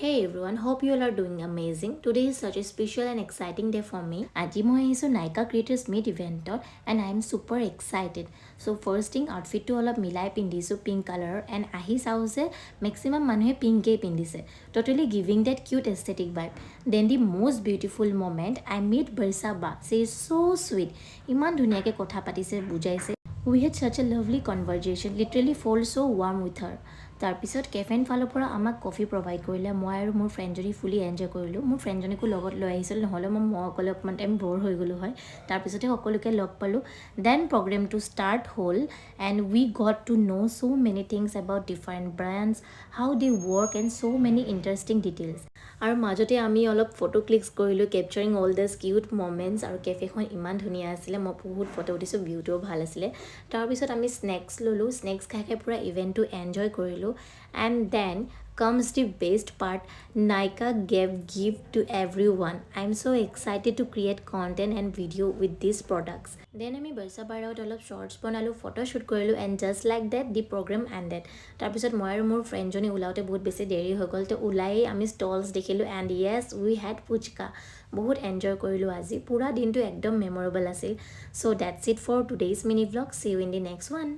Hey everyone, hope you all are doing amazing. Today is such a special and exciting day for me. আজি মই আহিছোঁ Nykaa Creators Meet eventত and I am super excited. So first thing outfitটো অলপ মিলাই পিন্ধিছোঁ pink color and আহি চাওঁ যে maximum মানুহে পিংকেই পিন্ধিছে. Totally giving that cute aesthetic vibe. Then the most beautiful moment, I meet Barsa Ba. She is so sweet. ইমান ধুনীয়াকৈ কথা পাতিছে বুজাইছে. We had such a lovely conversation, literally felt so warm with her. তাৰপিছত কেফেন ফালৰ পৰা আমাক coffee provide কৰিলে মই আৰু মোৰ ফ্ৰেণ্ডজনী ফুলি এনজয় কৰিলোঁ মোৰ ফ্ৰেণ্ডজনীকো লগত লৈ আহিছিল নহ'লে মই অকলে অকণমান টাইম ব'ৰ হৈ গ'লোঁ হয় তাৰপিছতে সকলোকে লগ পালোঁ দেন প্ৰগ্ৰেমটো ষ্টাৰ্ট হ'ল and we got to know' so' many things about different brands how they work and so' many interesting details আৰু মাজতে আমি অলপ ফটো ক্লিকছ কৰিলোঁ capturing all the cute moments আৰু কেফেখন ইমান ধুনীয়া আছিলে মই বহুত ফটো উঠিছোঁ ভিউটোও ভাল আছিলে তাৰপিছত আমি স্নেক্স ল'লোঁ স্নেক্স খাই খাই পূৰা ইভেণ্টটো এনজয় কৰিলোঁ and then comes the best part. Nykaa gave gift to everyone. I'm so excited to create content and video with these products. Then আমি বৰ্ষা বাৰত অলপ shorts বনালোঁ ফটো শ্বুট কৰিলোঁ and just like that the program ended. তাৰপিছত মই আৰু মোৰ ফ্ৰেণ্ডজনী ওলাওঁতে বহুত বেছি দেৰি হৈ গ'ল তো ওলায়েই আমি ষ্টলছ দেখিলোঁ and yes we had puchka বহুত এনজয় কৰিলোঁ আজি পুৰা দিনটো একদম মেমৰেবল আছিল so that's it for today's mini vlog see you in the next one